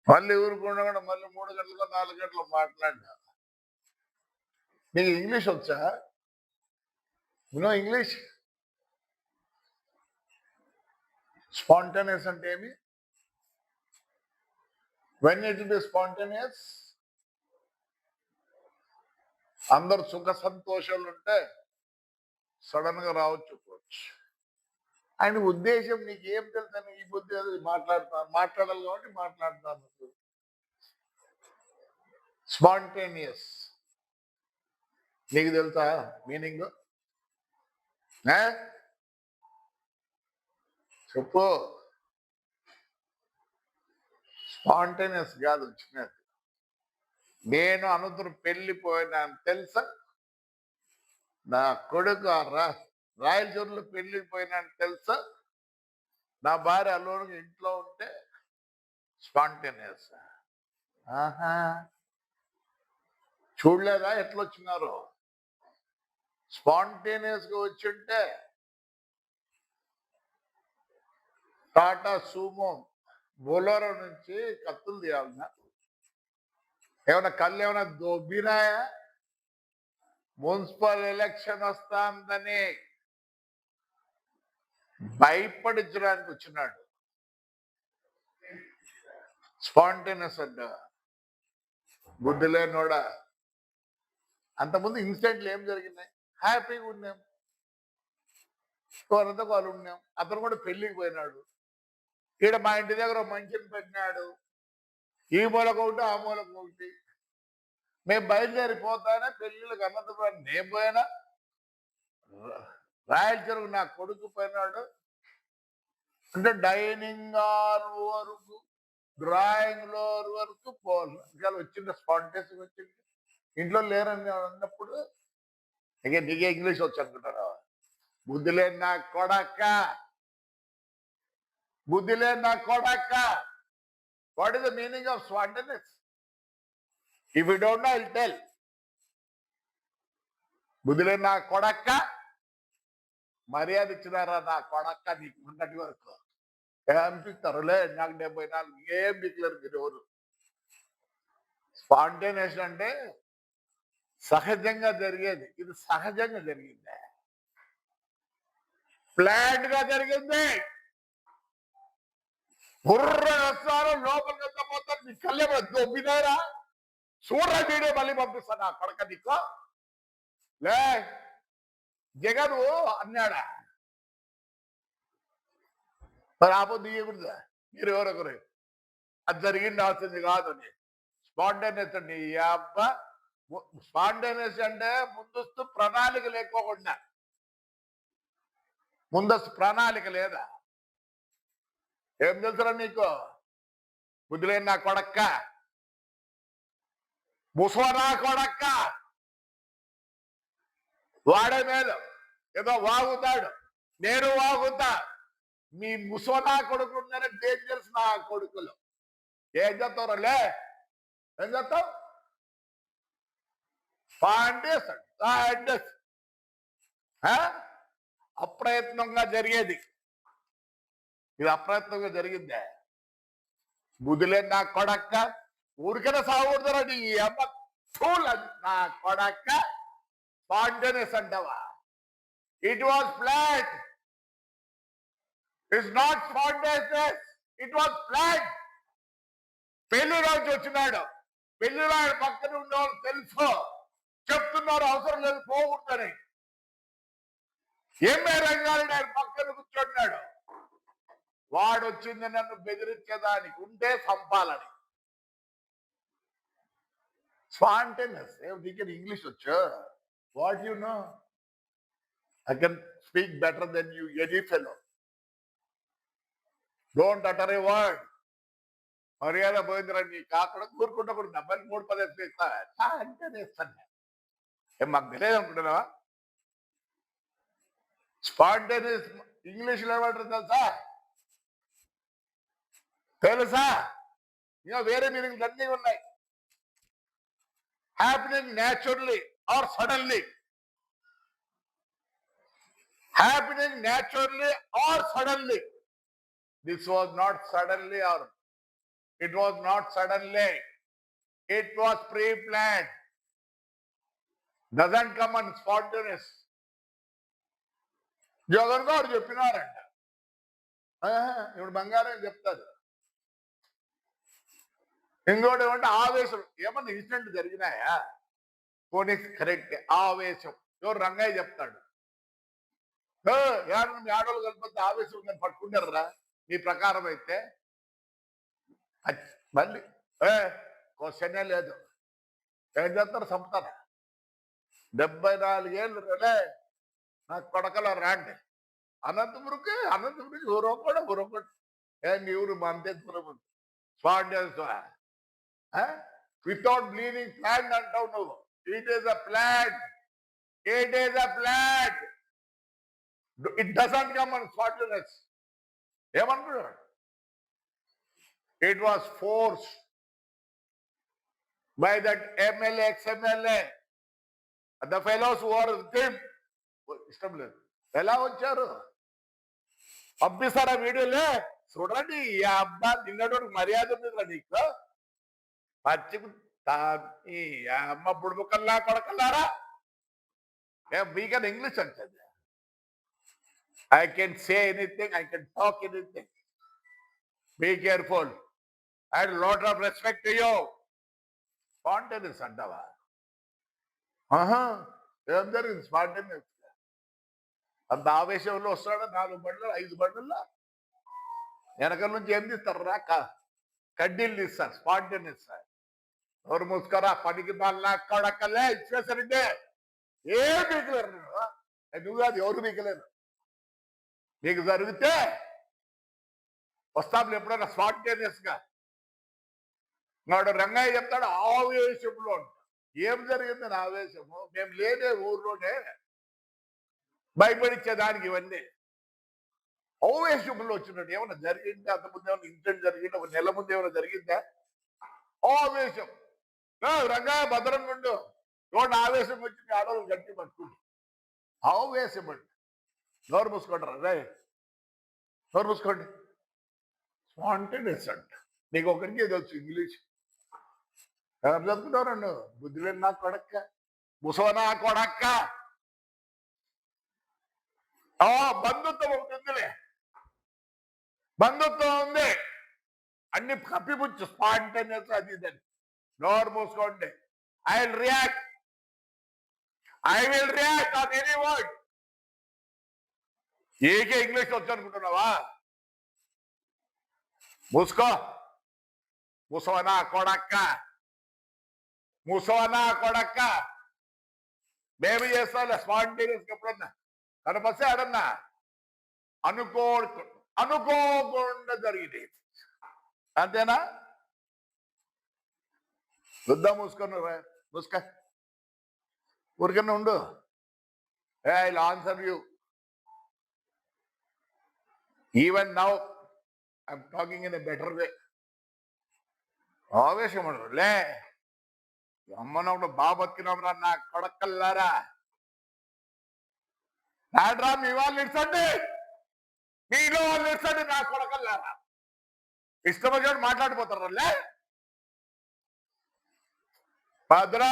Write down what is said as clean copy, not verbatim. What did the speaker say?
మళ్ళీ ఊరుకుండా మళ్ళీ 3 గంటలకు 4 గంటలు మాట్లాడినా. నీకు ఇంగ్లీష్ వచ్చా? No English? స్పాంటేనియస్ అంటే ఏమి? వెన్ ఇట్ బి స్పాంటేనియస్, అందరు సుఖ సంతోషాలు ఉంటే సడన్ గా రావచ్చు పోవచ్చు. ఆయన ఉద్దేశం నీకు ఏం తెలుసని ఈ బుద్ధి మాట్లాడాలి కాబట్టి మాట్లాడతాను. స్పాంటేనియస్ నీకు తెలుసా మీనింగ్? చెప్పు. స్పాంటేనియస్ కాదు వచ్చినది. నేను అనంతరం పెళ్లిపోయినాను తెలుసా? నా కొడుకు రాయలచూరులో పెళ్లిపోయినాను తెలుసా? నా భార్య అల్లుడు ఇంట్లో ఉంటే స్పాంటేనియస్. ఆహా, చూడలేదా ఎట్లా వచ్చినారు? స్పాంటేనియస్ గా వచ్చింటే టాటా సూమో బొలెరో నుంచి కత్తులు తీయాలన్నా? ఏమైనా కళ్ళు ఏమైనా దొబ్బినాయా? మున్సిపల్ ఎలక్షన్ వస్తాందని భయపడించడానికి వచ్చినాడు. స్పాంటేనియస్ అంట. బుద్ధి లేనోడా. అంతకుముందు ఇన్సిడెంట్లు ఏం జరిగినాయి? హ్యాపీగా ఉన్నాం, వాళ్ళంతా వాళ్ళు ఉన్నాం. అతను కూడా పెళ్లికి పోయినాడు. ఈడ మా ఇంటి దగ్గర మంచిని పెట్టినాడు. ఈ మూలకు ఒకటి ఆ మూలకు ఒకటి. మేము బయలుదేరిపోతానే పెళ్లిళ్ళకి అనంతపురం నేను పోయినా, రాయలచూరుకు నా కొడుకు పోయినాడు. అంటే డైనింగ్ హాల్ వరకు, డ్రాయింగ్ ఫ్లోర్ వరకు పోవాలి. ఇంకా వచ్చింది స్పాంటేస్ వచ్చింది. ఇంట్లో లేరని అన్నప్పుడు నీకే ఇంగ్లీష్ వచ్చు అనుకుంటారా? బుద్ధి లేని నా కొడక్క, బుద్ధి లేని నా కొడక్క. What is the meaning of spontaneous? If you don't know, I will tell. బుద్ధి లేని నా కొడక్క, మర్యాద ఇచ్చినారా నా కొడక్క నీకు ఉన్నటి వరకు? ఏమిస్తారులే, నాకు 74 ఏం దిక్కులేరు మీరు ఎవరు. స్పాంటేనియస్ అంటే సహజంగా జరిగేది. ఇది సహజంగా జరిగింది, ప్లాంట్ గా జరిగింది. బుర్ర వస్తారు లోపలికి పోతారు. నీ కళ్ళే దొబ్బినారా? చూడరా వీడియో మళ్ళీ పంపిస్తాను నా కొడక నీకు. లే జగన్ అన్నాడా? మరి ఆపొద్దు ఇవ్వకూడదు. మీరు ఎవరొకరు అది జరిగింది అవుతుంది కాదు అని. స్పాంటేనియస్ అండి ఈ అబ్బ. స్పాంటేనియస్ అంటే ముందస్తు ప్రణాళిక లేకోకుండా. ముందస్తు ప్రణాళిక లేదా? ఏం తెలుసురా నీకు? బుద్ధి లేని నా కొడక్క, ముసవనా కొడక్క. వాడే మేలు ఏదో వాగుతాడు, నేను వాగుతా. మీ ముసవనా కొడుకులు ఉన్నారని డేంజర్స్ నా కొడుకులు. ఏం చెప్తావు లే? ఏం చెప్తావు? అప్రయత్నంగా జరిగేది. ఇది అప్రయత్నంగా జరిగిందే. బుద్ధులే నా కొడక్క. ఊరికైనా సాగుతారా నీ అమ్మ నా కొడక్క? స్పాంటేనియస్ అంటావా? It was planned. It's not spontaneous, it was planned. పెళ్లి రోజు వచ్చినాడు. పెళ్లి రోజు పక్కన ఉండేవాళ్ళు తెలుసు, చెప్తున్నారు అవసరం లేదు పోకూడదని. ఎంఏ రంగారెడ్డి ఆయన పక్కన కూర్చున్నాడు. వాడు వచ్చింది నన్ను బెదిరించేదానికి, ఉంటే చంపాలని. స్పాంటేనియస్. నీకు ఇంగ్లీష్ వచ్చా? What you know? I can speak better than you, any fellow. Don't utter a word. మర్యాద పోయిందిరా నీ కాకుండా కూరుకుంటా కూడా 73 ఇస్తా అంటేనే ఇస్తాను. ఏం మాకు తెలియదు అనుకుంటున్నావా? స్పాంటేనియస్ ఇంగ్లీష్ లో ఏమంటారు తెలుసా? తెలుసా? ఇంకా వేరే మీనింగ్స్ అన్నీ ఉన్నాయి. Happening naturally or suddenly. Happening naturally or suddenly. This was not suddenly or It was not suddenly. It was pre-planned. Doesn't come on spontaneous. Jagan గారు చెప్పినారంట. ఇప్పుడు బంగారం చెప్తారు. ఇంకోటి ఏమంటే ఆవేశం. ఏమన్నా ఇన్సిడెంట్ జరిగినాయా? పోనీ కరెక్ట్. ఆవేశం ఎవరు రంగయ్య చెప్తాడు. మీ ఆడవాళ్ళు కలిపితే ఆవేశం నేను పట్టుకుంటారా మీ ప్రకారం అయితే? మళ్ళీ క్వశ్చనే లేదు. ఏం చేస్తారు? చంపుతారా? 74 ఏళ్ళు రే నా కొడకలో రాండి. అనంతపురికి ఊరొకడు మీ ఊరు అంతే దూరం ఉంది. వితౌట్ బ్లీడింగ్ ప్లాన్ అంటావు నువ్వు. It is a plan. It is a plan. It doesn't come on spontaneous. ఏమంటున్నాడు? It was force by that MLA, ex MLA, the fellows who are with him. ఇష్టం లేదు. ఎలా వచ్చారు? పంపిస్తారా వీడియోలే? చూడండి. ఈ అబ్బా నిన్నటి మర్యాద ఉంది నీకు. పచ్చి అమ్మ బుడుబుకల్లా కొడకల్లారా. వీ కెన్ ఇంగ్లీష్ అంటే I can say anything, I can talk anything. Be careful. I had a lot of respect to you. Spontaneous అంటావా? ఏం జరిగింది స్పాంటేనియస్? అంత ఆవేశంలో వస్తాడు. 4 బండ్లు 5 బండ్లలో వెనకల నుంచి ఏం తీస్తారు? కడ్డీలు తీస్తారు. స్పాంటేనియస్. ఎవరు మూసుకరా పనికి బాగా కొడకలే ఇచ్చేసరంటే ఏం బీకలేరు. నువ్వు కాదు, ఎవరు బీకలేరు. నీకు జరిగితే వస్తాము ఎప్పుడైనా స్పాంటేనియస్ గా. నాడు రంగయ్య చెప్తాడు ఆవేశంలో. ఏం జరిగిందని ఆవేశము? మేము లేనే ఊర్లోనే భయపడిచ్చేదానికి ఇవన్నీ ఆవేశంలో వచ్చినట్టు. ఏమన్నా జరిగిందా? అంతకుముందు ఏమన్నా ఇన్సిడెంట్ జరిగిందా? 1 నెల ముందు ఏమైనా జరిగిందా? ఆవేశం. రంగయ్య భద్రంగా ఉండు. రోడ్డు ఆవేశం వచ్చి ఆడవాళ్ళు గట్టి పట్టుకుంటు. ఆవేశం అండి. నోరు మూసుకుంటారా? రే నోరు మూసుకోండి. స్పాంటేనియస్ అంట. నీకు ఒకరికి తెలుసు ఇంగ్లీష్. ఎవరు చదువుకుంటావు? నన్ను బుద్ధి లేని నా కొడక్క, ముసవనా కొడక్క. బంధుత్వం ఉంటుందిలే, బంధుత్వం ఉంది. అన్ని కప్పిపుచ్చు. స్పాంటేనియస్ అది ఇదని. నోరు మూసుకోండి. I will react on any word. AK English వచ్చు అనుకుంటున్నావా? మూసుకో. ముసవనా కొడక్క, ముసవనా కొడక్క. మేము చేస్తాం స్పాంటేనియస్. ఎప్పుడన్నా కనపస్తే అడన్నా అనుకోకుండా జరిగింది. అంతేనా? యుద్ధం మూసుకున్నా. మూసుక ఊరికన్నా ఉండు. I will answer you. Even now I'm talking in a better way. ఆవేశం ఉండదు లే. అమ్మనప్పుడు బాగా బతికినప్పుడు నా కొడకల్లారా. నాడ్రా మీ వాళ్ళు ఇచ్చండి, మీలో వాళ్ళు ఇచ్చండి నా కొడకల్లారా. ఇష్టం వచ్చినట్టు మాట్లాడిపోతారా లే. భద్రా